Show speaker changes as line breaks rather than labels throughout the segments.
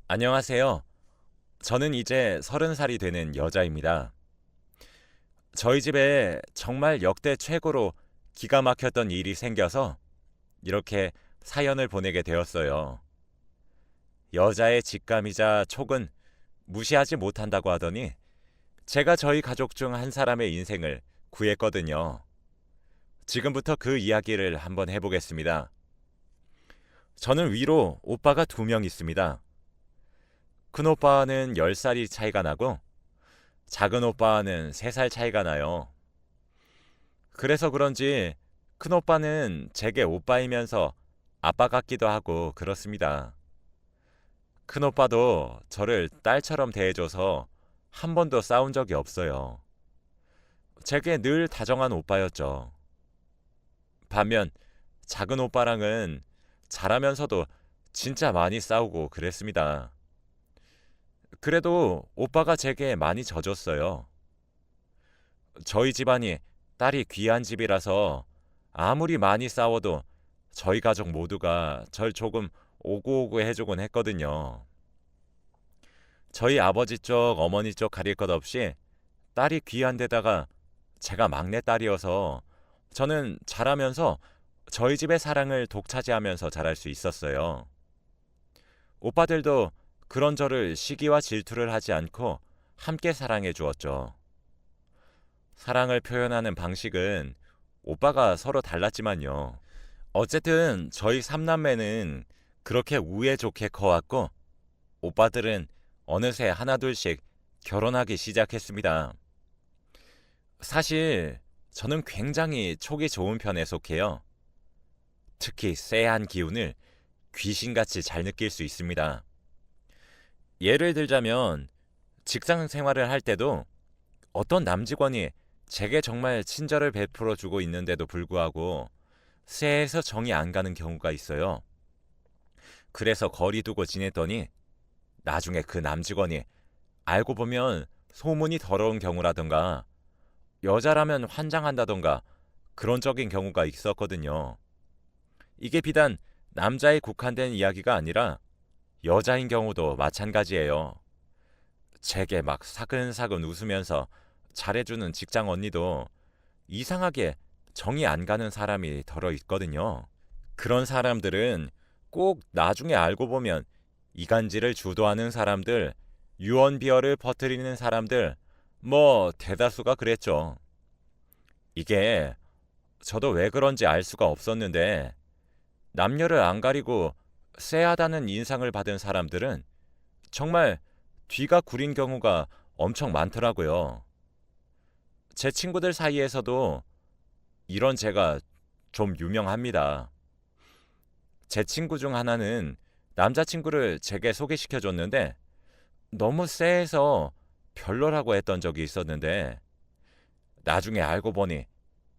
안녕하세요. 저는 이제 30살이 되는 여자입니다. 저희 집에 정말 역대 최고로 기가 막혔던 일이 생겨서 이렇게 사연을 보내게 되었어요. 여자의 직감이자 촉은 무시하지 못한다고 하더니 제가 저희 가족 중 한 사람의 인생을 구했거든요. 지금부터 그 이야기를 한번 해보겠습니다. 저는 위로 오빠가 2명 있습니다. 큰 오빠는 10살이 차이가 나고 작은 오빠는 3살 차이가 나요. 그래서 그런지 큰 오빠는 제게 오빠이면서 아빠 같기도 하고 그렇습니다. 큰 오빠도 저를 딸처럼 대해줘서 한 번도 싸운 적이 없어요. 제게 늘 다정한 오빠였죠. 반면 작은 오빠랑은 잘하면서도 진짜 많이 싸우고 그랬습니다. 그래도 오빠가 제게 많이 져줬어요. 저희 집안이 딸이 귀한 집이라서 아무리 많이 싸워도 저희 가족 모두가 절 조금 오고오고 해주곤 했거든요. 저희 아버지 쪽, 어머니 쪽 가릴 것 없이 딸이 귀한 데다가 제가 막내딸이어서 저는 자라면서 저희 집의 사랑을 독차지하면서 자랄 수 있었어요. 오빠들도 그런 저를 시기와 질투를 하지 않고 함께 사랑해 주었죠. 사랑을 표현하는 방식은 오빠가 서로 달랐지만요. 어쨌든 저희 삼남매는 그렇게 우애 좋게 커왔고 오빠들은 어느새 하나둘씩 결혼하기 시작했습니다. 사실 저는 굉장히 촉이 좋은 편에 속해요. 특히 쎄한 기운을 귀신같이 잘 느낄 수 있습니다. 예를 들자면 직장 생활을 할 때도 어떤 남직원이 제게 정말 친절을 베풀어 주고 있는데도 불구하고 쎄해서 정이 안 가는 경우가 있어요. 그래서 거리 두고 지냈더니 나중에 그 남직원이 알고 보면 소문이 더러운 경우라던가 여자라면 환장한다던가 그런 적인 경우가 있었거든요. 이게 비단 남자에 국한된 이야기가 아니라 여자인 경우도 마찬가지예요. 제게 막 사근사근 웃으면서 잘해주는 직장 언니도 이상하게 정이 안 가는 사람이 덜어 있거든요. 그런 사람들은 꼭 나중에 알고 보면 이간질을 주도하는 사람들, 유언비어를 퍼뜨리는 사람들, 뭐 대다수가 그랬죠. 이게 저도 왜 그런지 알 수가 없었는데 남녀를 안 가리고 쎄하다는 인상을 받은 사람들은 정말 뒤가 구린 경우가 엄청 많더라고요. 제 친구들 사이에서도 이런 제가 좀 유명합니다. 제 친구 중 하나는 남자친구를 제게 소개시켜 줬는데 너무 쎄해서 별로라고 했던 적이 있었는데 나중에 알고 보니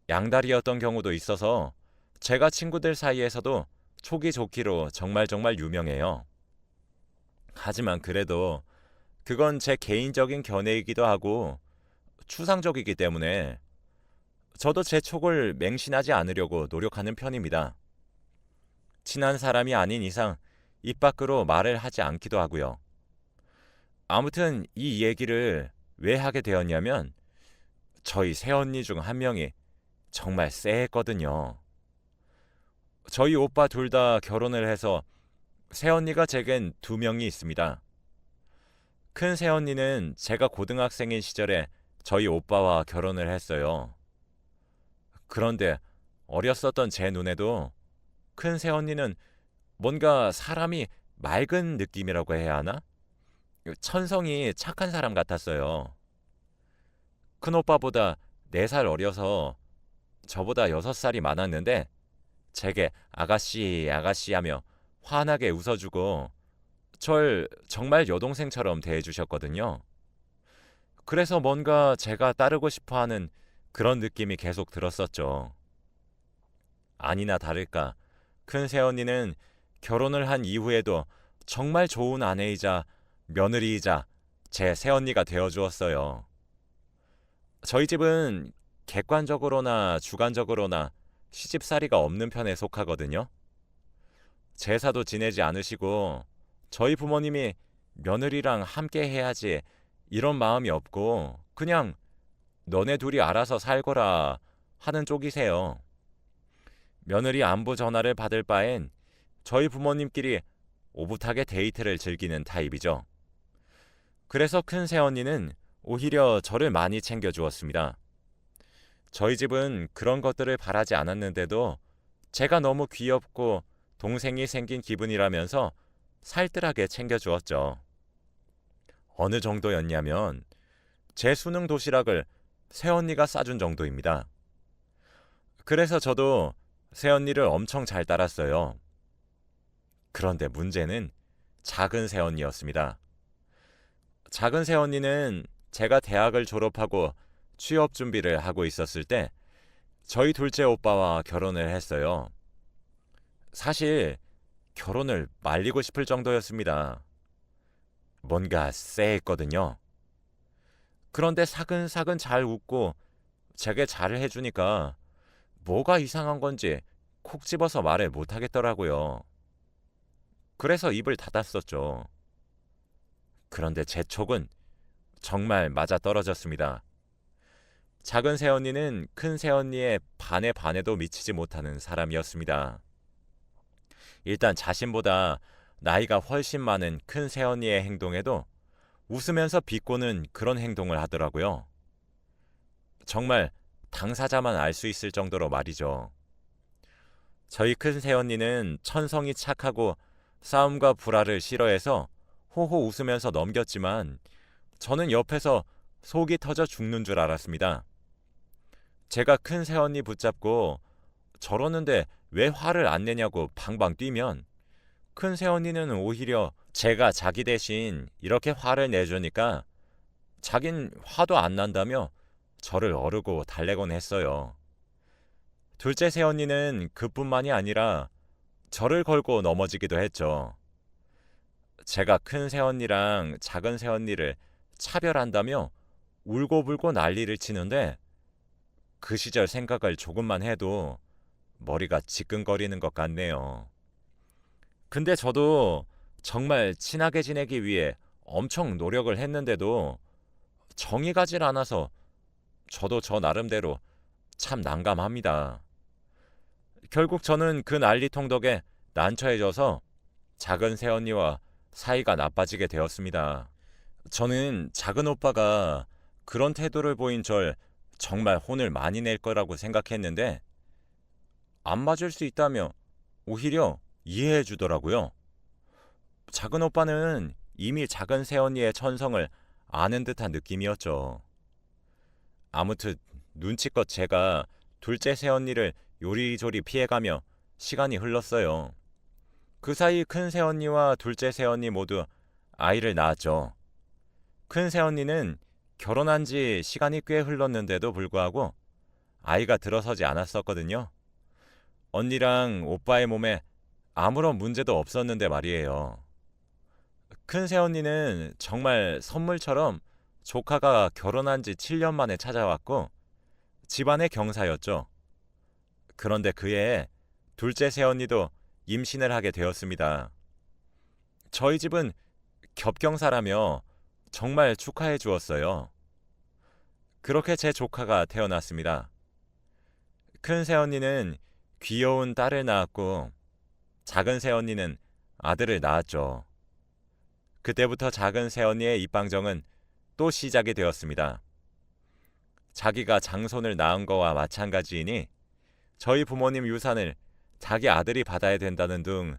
양다리였던 경우도 있어서 제가 친구들 사이에서도 촉이 좋기로 정말 정말 유명해요. 하지만 그래도 그건 제 개인적인 견해이기도 하고 추상적이기 때문에 저도 제 촉을 맹신하지 않으려고 노력하는 편입니다. 친한 사람이 아닌 이상 입 밖으로 말을 하지 않기도 하고요. 아무튼 이 얘기를 왜 하게 되었냐면 저희 새언니 중 한 명이 정말 쎄했거든요. 저희 오빠 둘 다 결혼을 해서 새언니가 제겐 2명이 있습니다. 큰 새언니는 제가 고등학생인 시절에 저희 오빠와 결혼을 했어요. 그런데 어렸었던 제 눈에도 큰 새언니는 뭔가 사람이 맑은 느낌이라고 해야 하나? 천성이 착한 사람 같았어요. 큰 오빠보다 4살 어려서 저보다 6살이 많았는데 제게 아가씨 아가씨 하며 환하게 웃어주고 절 정말 여동생처럼 대해주셨거든요. 그래서 뭔가 제가 따르고 싶어하는 그런 느낌이 계속 들었었죠. 아니나 다를까 큰 새언니는 결혼을 한 이후에도 정말 좋은 아내이자 며느리이자 제 새언니가 되어주었어요. 저희 집은 객관적으로나 주관적으로나 시집살이가 없는 편에 속하거든요. 제사도 지내지 않으시고 저희 부모님이 며느리랑 함께 해야지 이런 마음이 없고 그냥 너네 둘이 알아서 살거라 하는 쪽이세요. 며느리 안부 전화를 받을 바엔 저희 부모님끼리 오붓하게 데이트를 즐기는 타입이죠. 그래서 큰 새언니는 오히려 저를 많이 챙겨주었습니다. 저희 집은 그런 것들을 바라지 않았는데도 제가 너무 귀엽고 동생이 생긴 기분이라면서 살뜰하게 챙겨주었죠. 어느 정도였냐면 제 수능 도시락을 새언니가 싸준 정도입니다. 그래서 저도 새언니를 엄청 잘 따랐어요. 그런데 문제는 작은 새언니였습니다. 작은 새언니는 제가 대학을 졸업하고 취업 준비를 하고 있었을 때 저희 둘째 오빠와 결혼을 했어요. 사실 결혼을 말리고 싶을 정도였습니다. 뭔가 쎄했거든요. 그런데 사근사근 잘 웃고 제게 잘을 해주니까 뭐가 이상한 건지 콕 집어서 말을 못하겠더라고요. 그래서 입을 닫았었죠. 그런데 제 촉은 정말 맞아떨어졌습니다. 작은 새언니는 큰 새언니의 반의 반에도 미치지 못하는 사람이었습니다. 일단 자신보다 나이가 훨씬 많은 큰 새언니의 행동에도 웃으면서 비꼬는 그런 행동을 하더라고요. 정말 당사자만 알 수 있을 정도로 말이죠. 저희 큰 새언니는 천성이 착하고 싸움과 불화를 싫어해서 호호 웃으면서 넘겼지만 저는 옆에서 속이 터져 죽는 줄 알았습니다. 제가 큰 새언니 붙잡고 저러는데 왜 화를 안 내냐고 방방 뛰면 큰 새언니는 오히려 제가 자기 대신 이렇게 화를 내주니까 자긴 화도 안 난다며 저를 어르고 달래곤 했어요. 둘째 새언니는 그뿐만이 아니라 저를 걸고 넘어지기도 했죠. 제가 큰 새언니랑 작은 새언니를 차별한다며 울고불고 난리를 치는데 그 시절 생각을 조금만 해도 머리가 지끈거리는 것 같네요. 근데 저도 정말 친하게 지내기 위해 엄청 노력을 했는데도 정이 가질 않아서 저도 저 나름대로 참 난감합니다. 결국 저는 그 난리통 덕에 난처해져서 작은 새언니와 사이가 나빠지게 되었습니다. 저는 작은 오빠가 그런 태도를 보인 절 정말 혼을 많이 낼 거라고 생각했는데 안 맞을 수 있다며 오히려 이해해 주더라고요. 작은 오빠는 이미 작은 새언니의 천성을 아는 듯한 느낌이었죠. 아무튼 눈치껏 제가 둘째 새언니를 요리조리 피해가며 시간이 흘렀어요. 그 사이 큰 새언니와 둘째 새언니 모두 아이를 낳았죠. 큰 새언니는 결혼한 지 시간이 꽤 흘렀는데도 불구하고 아이가 들어서지 않았었거든요. 언니랑 오빠의 몸에 아무런 문제도 없었는데 말이에요. 큰 새언니는 정말 선물처럼 조카가 결혼한 지 7년 만에 찾아왔고 집안의 경사였죠. 그런데 그해 둘째 새언니도 임신을 하게 되었습니다. 저희 집은 겹경사라며 정말 축하해 주었어요. 그렇게 제 조카가 태어났습니다. 큰 새언니는 귀여운 딸을 낳았고 작은 새언니는 아들을 낳았죠. 그때부터 작은 새언니의 입방정은 또 시작이 되었습니다. 자기가 장손을 낳은 거와 마찬가지이니 저희 부모님 유산을 자기 아들이 받아야 된다는 등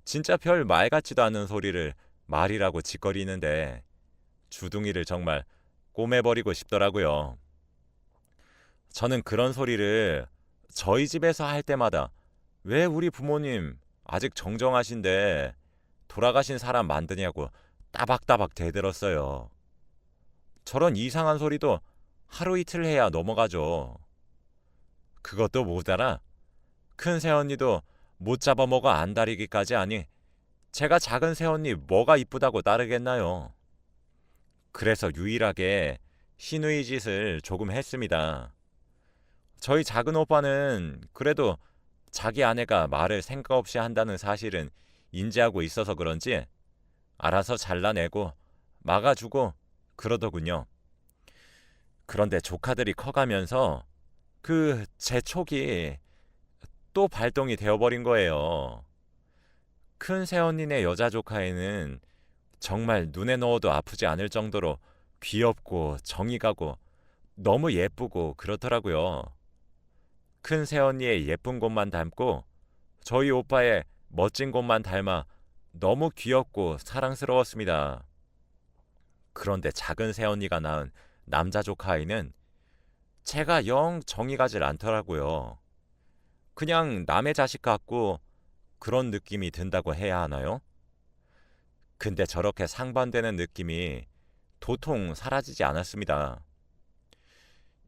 진짜 별 말 같지도 않은 소리를 말이라고 짓거리는데 주둥이를 정말 꼬매버리고 싶더라고요. 저는 그런 소리를 저희 집에서 할 때마다 왜 우리 부모님 아직 정정하신데 돌아가신 사람 만드냐고 따박따박 대들었어요. 저런 이상한 소리도 하루 이틀 해야 넘어가죠. 그것도 못 알아. 큰 새언니도 못 잡아먹어 안달이기까지 하니 제가 작은 새언니 뭐가 이쁘다고 따르겠나요. 그래서 유일하게 시누이 짓을 조금 했습니다. 저희 작은 오빠는 그래도 자기 아내가 말을 생각 없이 한다는 사실은 인지하고 있어서 그런지 알아서 잘라내고 막아주고 그러더군요. 그런데 조카들이 커가면서 그 제 촉이 또 발동이 되어버린 거예요. 큰 새언니네 여자 조카에는 정말 눈에 넣어도 아프지 않을 정도로 귀엽고 정이 가고 너무 예쁘고 그렇더라고요. 큰 새언니의 예쁜 곳만 닮고 저희 오빠의 멋진 곳만 닮아 너무 귀엽고 사랑스러웠습니다. 그런데 작은 새언니가 낳은 남자 조카 아이는 제가 영 정이 가질 않더라고요. 그냥 남의 자식 같고 그런 느낌이 든다고 해야 하나요? 근데 저렇게 상반되는 느낌이 도통 사라지지 않았습니다.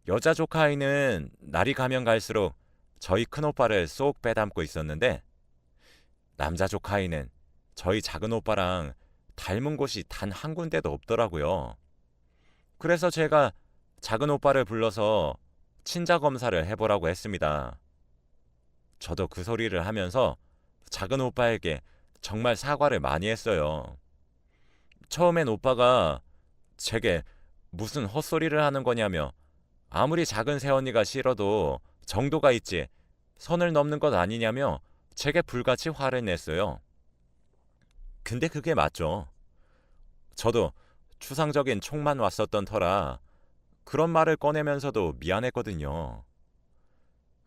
여자 조카 아이는 날이 가면 갈수록 저희 큰오빠를 쏙 빼닮고 있었는데 남자 조카 아이는 저희 작은 오빠랑 닮은 곳이 단 한 군데도 없더라고요. 그래서 제가 작은 오빠를 불러서 친자 검사를 해보라고 했습니다. 저도 그 소리를 하면서 작은 오빠에게 정말 사과를 많이 했어요. 처음엔 오빠가 제게 무슨 헛소리를 하는 거냐며 아무리 작은 새언니가 싫어도 정도가 있지 선을 넘는 것 아니냐며 제게 불같이 화를 냈어요. 근데 그게 맞죠. 저도 추상적인 촉만 왔었던 터라 그런 말을 꺼내면서도 미안했거든요.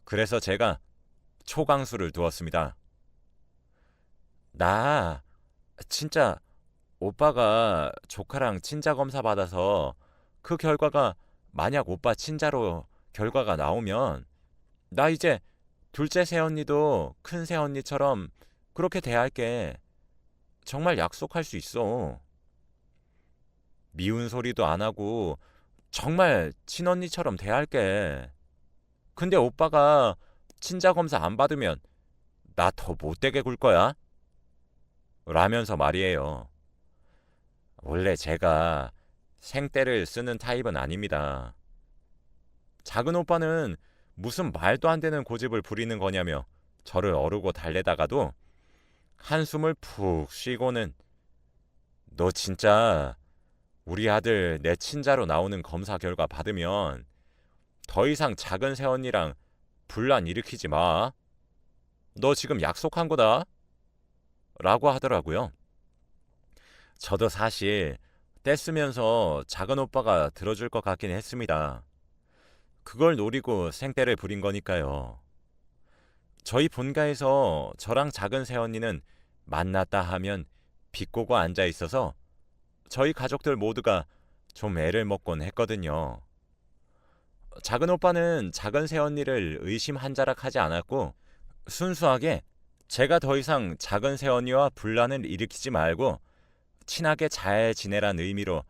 그래서 제가 초강수를 두었습니다. 나 진짜 오빠가 조카랑 친자 검사 받아서 그 결과가 만약 오빠 친자로 결과가 나오면 나 이제 둘째 새언니도 큰 새언니처럼 그렇게 대할게. 정말 약속할 수 있어. 미운 소리도 안 하고 정말 친언니처럼 대할게. 근데 오빠가 친자 검사 안 받으면 나 더 못되게 굴 거야. 라면서 말이에요. 원래 제가 생떼를 쓰는 타입은 아닙니다. 작은 오빠는 무슨 말도 안 되는 고집을 부리는 거냐며 저를 어르고 달래다가도 한숨을 푹 쉬고는 너 진짜 우리 아들 내 친자로 나오는 검사 결과 받으면 더 이상 작은 새언니랑 분란 일으키지 마. 너 지금 약속한 거다. 라고 하더라고요. 저도 사실 떼쓰면서 작은 오빠가 들어줄 것 같긴 했습니다. 그걸 노리고 생떼를 부린 거니까요. 저희 본가에서 저랑 작은 새언니는 만났다 하면 비꼬고 앉아 있어서 저희 가족들 모두가 좀 애를 먹곤 했거든요. 작은 오빠는 작은 새언니를 의심 한 자락 하지 않았고 순수하게 제가 더 이상 작은 새언니와 분란을 일으키지 말고 친하게 잘 지내란 의미로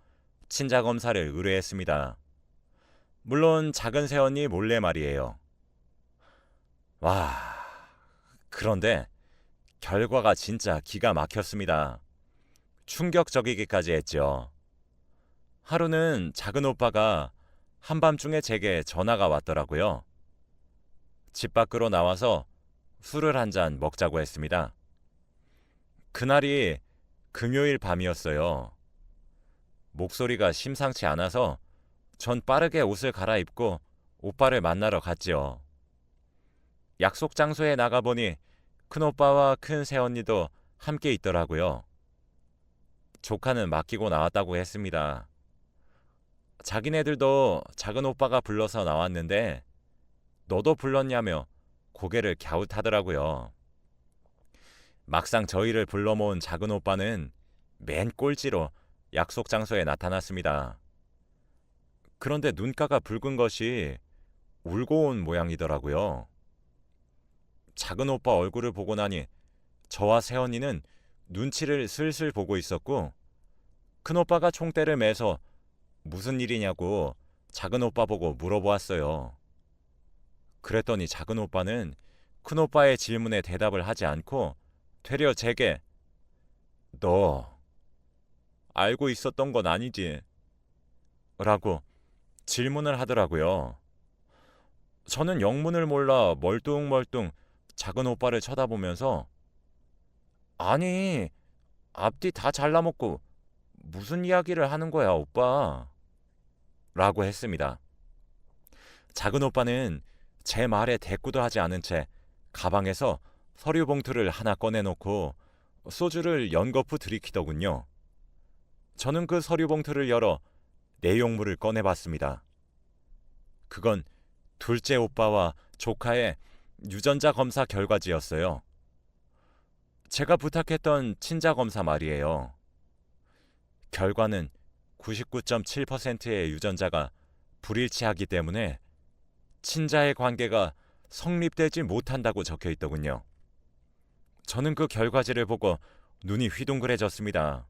친자 검사를 의뢰했습니다. 물론 작은 새언니 몰래 말이에요. 와, 그런데 결과가 진짜 기가 막혔습니다. 충격적이기까지 했죠. 하루는 작은 오빠가 한밤중에 제게 전화가 왔더라고요. 집 밖으로 나와서 술을 한 잔 먹자고 했습니다. 그날이 금요일 밤이었어요. 목소리가 심상치 않아서 전 빠르게 옷을 갈아입고 오빠를 만나러 갔지요. 약속 장소에 나가보니 큰오빠와 큰 새언니도 함께 있더라고요. 조카는 맡기고 나왔다고 했습니다. 자기네들도 작은 오빠가 불러서 나왔는데 너도 불렀냐며 고개를 갸웃하더라고요. 막상 저희를 불러 모은 작은 오빠는 맨 꼴찌로 약속 장소에 나타났습니다. 그런데 눈가가 붉은 것이 울고 온 모양이더라고요. 작은 오빠 얼굴을 보고 나니 저와 새언니는 눈치를 슬슬 보고 있었고 큰오빠가 총대를 매서 무슨 일이냐고 작은 오빠 보고 물어보았어요. 그랬더니 작은 오빠는 큰오빠의 질문에 대답을 하지 않고 되려 제게 너 알고 있었던 건 아니지? 라고 질문을 하더라고요. 저는 영문을 몰라 멀뚱멀뚱 작은 오빠를 쳐다보면서 아니, 앞뒤 다 잘라먹고 무슨 이야기를 하는 거야, 오빠? 라고 했습니다. 작은 오빠는 제 말에 대꾸도 하지 않은 채 가방에서 서류 봉투를 하나 꺼내놓고 소주를 연거푸 들이키더군요. 저는 그 서류 봉투를 열어 내용물을 꺼내봤습니다. 그건 둘째 오빠와 조카의 유전자 검사 결과지였어요. 제가 부탁했던 친자 검사 말이에요. 결과는 99.7%의 유전자가 불일치하기 때문에 친자의 관계가 성립되지 못한다고 적혀 있더군요. 저는 그 결과지를 보고 눈이 휘둥그레졌습니다.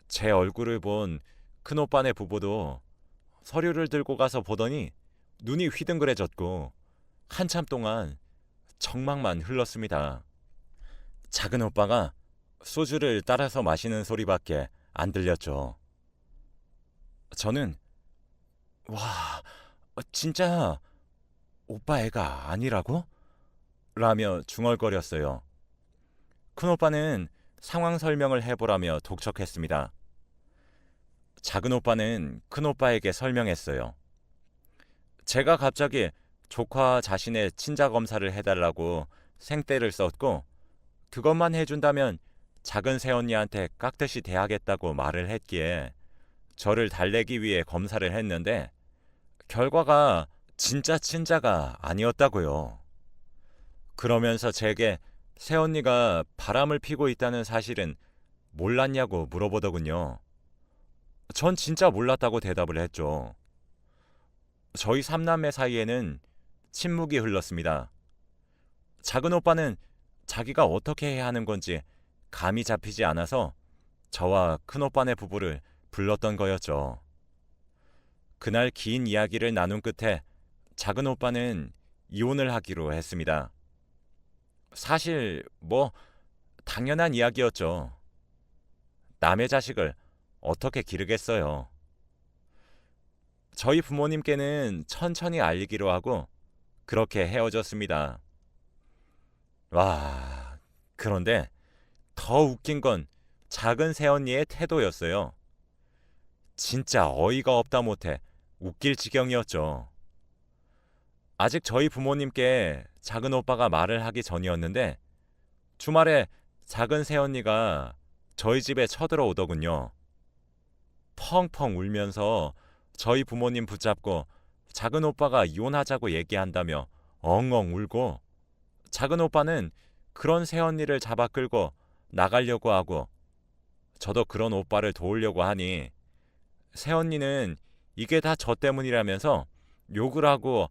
제 얼굴을 본 큰오빠네 부부도 서류를 들고 가서 보더니 눈이 휘둥그레졌고 한참 동안 정막만 흘렀습니다. 작은 오빠가 소주를 따라서 마시는 소리밖에 안 들렸죠. 저는 와, 진짜 오빠 애가 아니라고? 라며 중얼거렸어요. 큰오빠는 상황 설명을 해보라며 독촉했습니다. 작은 오빠는 큰오빠에게 설명했어요. 제가 갑자기 조카 자신의 친자 검사를 해달라고 생떼를 썼고 그것만 해준다면 작은 새언니한테 깍듯이 대하겠다고 말을 했기에 저를 달래기 위해 검사를 했는데 결과가 진짜 친자가 아니었다고요. 그러면서 제게 새언니가 바람을 피고 있다는 사실은 몰랐냐고 물어보더군요. 전 진짜 몰랐다고 대답을 했죠. 저희 삼남매 사이에는 침묵이 흘렀습니다. 작은 오빠는 자기가 어떻게 해야 하는 건지 감이 잡히지 않아서 저와 큰오빠네 부부를 불렀던 거였죠. 그날 긴 이야기를 나눈 끝에 작은 오빠는 이혼을 하기로 했습니다. 사실 당연한 이야기였죠. 남의 자식을 어떻게 기르겠어요. 저희 부모님께는 천천히 알리기로 하고 그렇게 헤어졌습니다. 와, 그런데 더 웃긴 건 작은 새언니의 태도였어요. 진짜 어이가 없다 못해 웃길 지경이었죠. 아직 저희 부모님께 작은 오빠가 말을 하기 전이었는데 주말에 작은 새언니가 저희 집에 쳐들어오더군요. 펑펑 울면서 저희 부모님 붙잡고 작은 오빠가 이혼하자고 얘기한다며 엉엉 울고 작은 오빠는 그런 새언니를 잡아 끌고 나가려고 하고 저도 그런 오빠를 도우려고 하니 새언니는 이게 다 저 때문이라면서 욕을 하고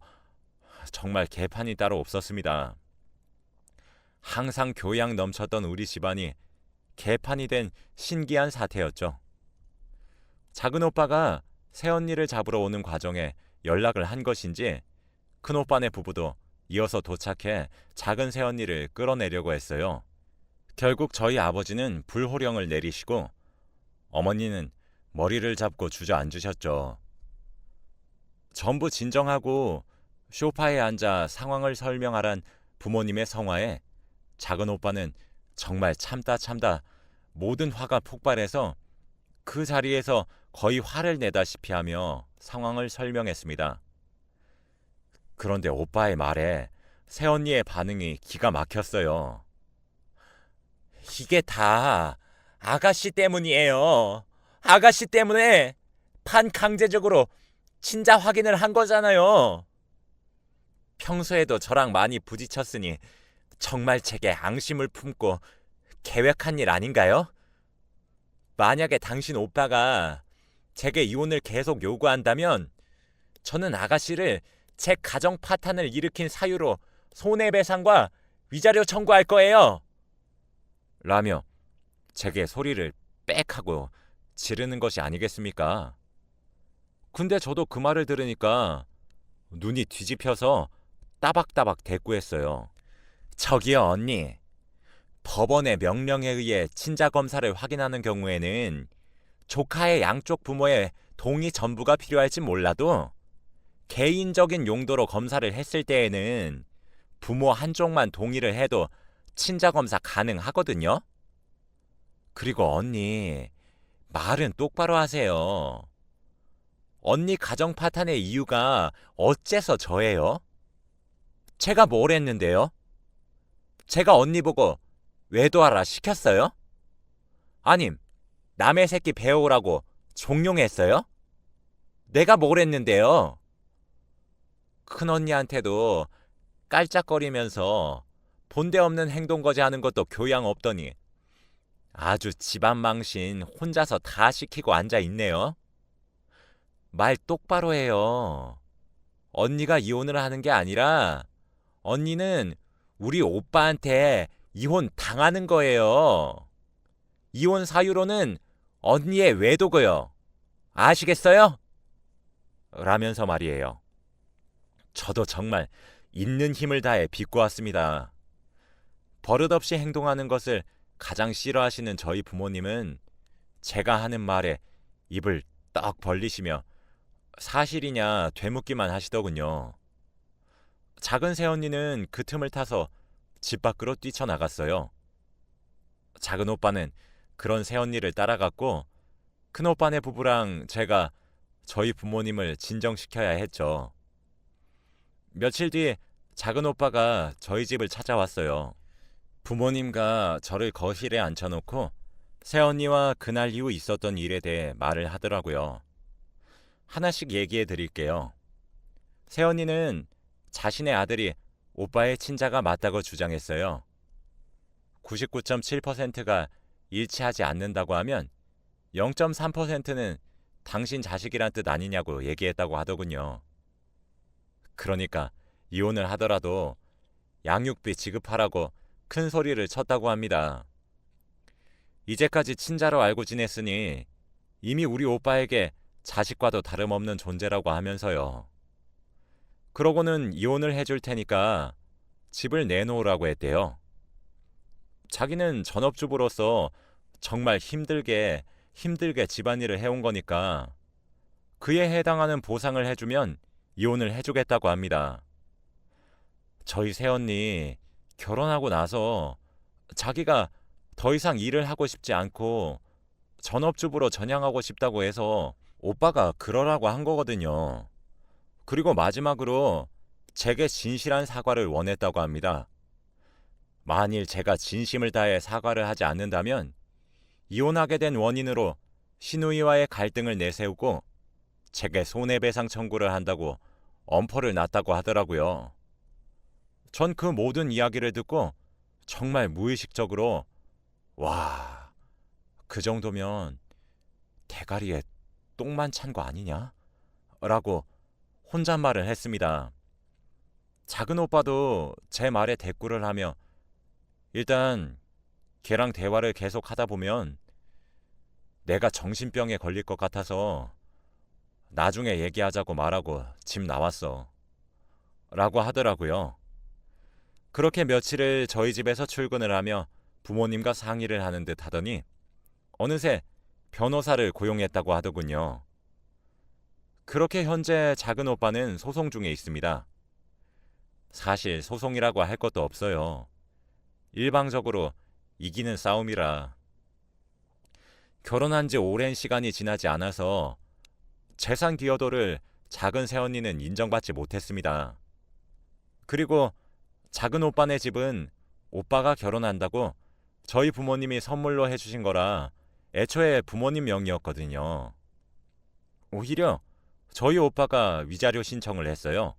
정말 개판이 따로 없었습니다. 항상 교양 넘쳤던 우리 집안이 개판이 된 신기한 사태였죠. 작은 오빠가 새언니를 잡으러 오는 과정에 연락을 한 것인지 큰오빠네 부부도 이어서 도착해 작은 새언니를 끌어내려고 했어요. 결국 저희 아버지는 불호령을 내리시고 어머니는 머리를 잡고 주저앉으셨죠. 전부 진정하고 소파에 앉아 상황을 설명하란 부모님의 성화에 작은 오빠는 정말 참다 모든 화가 폭발해서 그 자리에서 거의 화를 내다시피 하며 상황을 설명했습니다. 그런데 오빠의 말에 새언니의 반응이 기가 막혔어요. 이게 다 아가씨 때문이에요. 아가씨 때문에 반강제적으로 친자 확인을 한 거잖아요. 평소에도 저랑 많이 부딪혔으니 정말 제게 앙심을 품고 계획한 일 아닌가요? 만약에 당신 오빠가 제게 이혼을 계속 요구한다면 저는 아가씨를 제 가정 파탄을 일으킨 사유로 손해배상과 위자료 청구할 거예요. 라며 제게 소리를 빽 하고 지르는 것이 아니겠습니까? 근데 저도 그 말을 들으니까 눈이 뒤집혀서 따박따박 대꾸했어요. 저기요 언니, 법원의 명령에 의해 친자 검사를 확인하는 경우에는 조카의 양쪽 부모의 동의 전부가 필요할지 몰라도 개인적인 용도로 검사를 했을 때에는 부모 한쪽만 동의를 해도 친자 검사 가능하거든요. 그리고 언니, 말은 똑바로 하세요. 언니 가정 파탄의 이유가 어째서 저예요? 제가 뭘 했는데요? 제가 언니 보고 외도하라 시켰어요? 아님, 남의 새끼 배우라고 종용했어요? 내가 뭘 했는데요? 큰언니한테도 깔짝거리면서 본데 없는 행동거지 하는 것도 교양 없더니 아주 집안 망신 혼자서 다 시키고 앉아 있네요. 말 똑바로 해요. 언니가 이혼을 하는 게 아니라 언니는 우리 오빠한테 이혼 당하는 거예요. 이혼 사유로는 언니의 외도고요. 아시겠어요? 라면서 말이에요. 저도 정말 있는 힘을 다해 비꼬았습니다. 버릇없이 행동하는 것을 가장 싫어하시는 저희 부모님은 제가 하는 말에 입을 떡 벌리시며 사실이냐 되묻기만 하시더군요. 작은 새언니는 그 틈을 타서 집 밖으로 뛰쳐나갔어요. 작은 오빠는 그런 새언니를 따라갔고 큰오빠네 부부랑 제가 저희 부모님을 진정시켜야 했죠. 며칠 뒤 작은 오빠가 저희 집을 찾아왔어요. 부모님과 저를 거실에 앉혀놓고 새언니와 그날 이후 있었던 일에 대해 말을 하더라고요. 하나씩 얘기해 드릴게요. 새언니는 자신의 아들이 오빠의 친자가 맞다고 주장했어요. 99.7%가 일치하지 않는다고 하면 0.3%는 당신 자식이란 뜻 아니냐고 얘기했다고 하더군요. 그러니까 이혼을 하더라도 양육비 지급하라고 큰 소리를 쳤다고 합니다. 이제까지 친자로 알고 지냈으니 이미 우리 오빠에게 자식과도 다름없는 존재라고 하면서요. 그러고는 이혼을 해줄 테니까 집을 내놓으라고 했대요. 자기는 전업주부로서 정말 힘들게 집안일을 해온 거니까 그에 해당하는 보상을 해주면 이혼을 해주겠다고 합니다. 저희 새언니 결혼하고 나서 자기가 더 이상 일을 하고 싶지 않고 전업주부로 전향하고 싶다고 해서 오빠가 그러라고 한 거거든요. 그리고 마지막으로 제게 진실한 사과를 원했다고 합니다. 만일 제가 진심을 다해 사과를 하지 않는다면 이혼하게 된 원인으로 시누이와의 갈등을 내세우고 제게 손해배상 청구를 한다고 엄포를 놨다고 하더라고요. 전 그 모든 이야기를 듣고 정말 무의식적으로 와, 그 정도면 대가리에 똥만 찬 거 아니냐? 라고 혼잣말을 했습니다. 작은 오빠도 제 말에 대꾸를 하며 일단 걔랑 대화를 계속 하다 보면 내가 정신병에 걸릴 것 같아서 나중에 얘기하자고 말하고 집 나왔어. 라고 하더라고요. 그렇게 며칠을 저희 집에서 출근을 하며 부모님과 상의를 하는 듯 하더니 어느새 변호사를 고용했다고 하더군요. 그렇게 현재 작은 오빠는 소송 중에 있습니다. 사실 소송이라고 할 것도 없어요. 일방적으로 이기는 싸움이라. 결혼한 지 오랜 시간이 지나지 않아서 재산 기여도를 작은 새언니는 인정받지 못했습니다. 그리고 작은 오빠네 집은 오빠가 결혼한다고 저희 부모님이 선물로 해주신 거라 애초에 부모님 명의였거든요. 오히려 저희 오빠가 위자료 신청을 했어요.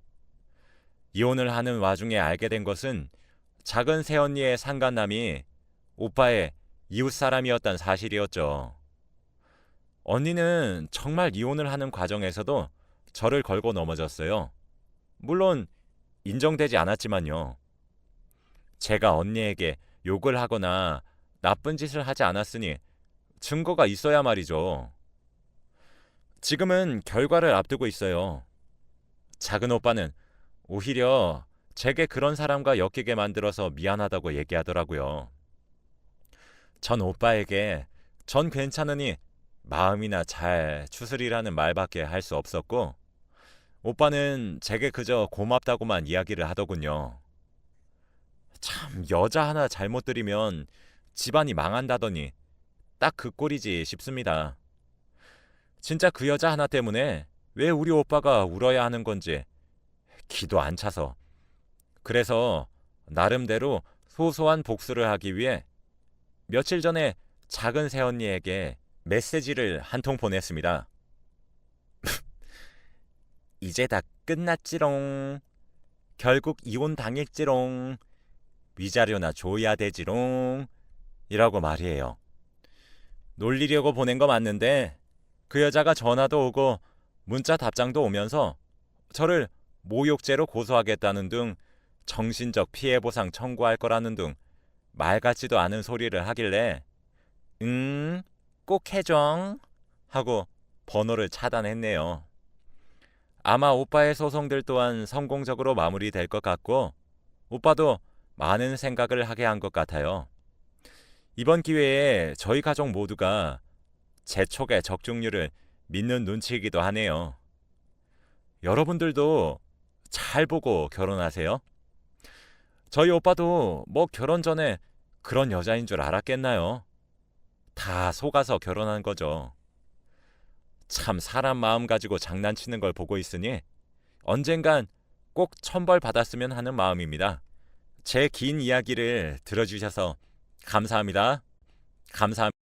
이혼을 하는 와중에 알게 된 것은 작은 새언니의 상간남이 오빠의 이웃 사람이었단 사실이었죠. 언니는 정말 이혼을 하는 과정에서도 저를 걸고 넘어졌어요. 물론 인정되지 않았지만요. 제가 언니에게 욕을 하거나 나쁜 짓을 하지 않았으니 증거가 있어야 말이죠. 지금은 결과를 앞두고 있어요. 작은 오빠는 오히려 제게 그런 사람과 엮이게 만들어서 미안하다고 얘기하더라고요. 전 오빠에게 전 괜찮으니 마음이나 잘 추스리라는 말밖에 할 수 없었고 오빠는 제게 그저 고맙다고만 이야기를 하더군요. 참 여자 하나 잘못 들이면 집안이 망한다더니 딱 그 꼴이지 싶습니다. 진짜 그 여자 하나 때문에 왜 우리 오빠가 울어야 하는 건지 기도 안 차서. 그래서 나름대로 소소한 복수를 하기 위해 며칠 전에 작은 새언니에게 메시지를 한 통 보냈습니다. 이제 다 끝났지롱. 결국 이혼 당했지롱. 위자료나 줘야 되지롱. 이라고 말이에요. 놀리려고 보낸 거 맞는데 그 여자가 전화도 오고 문자 답장도 오면서 저를 모욕죄로 고소하겠다는 등 정신적 피해보상 청구할 거라는 등 말 같지도 않은 소리를 하길래 꼭 해줘 하고 번호를 차단했네요. 아마 오빠의 소송들 또한 성공적으로 마무리될 것 같고 오빠도 많은 생각을 하게 한 것 같아요. 이번 기회에 저희 가족 모두가 재촉의 적중률을 믿는 눈치이기도 하네요. 여러분들도 잘 보고 결혼하세요. 저희 오빠도 뭐 결혼 전에 그런 여자인 줄 알았겠나요? 다 속아서 결혼한 거죠. 참 사람 마음 가지고 장난치는 걸 보고 있으니 언젠간 꼭 천벌 받았으면 하는 마음입니다. 제 긴 이야기를 들어주셔서 감사합니다. 감사합니다.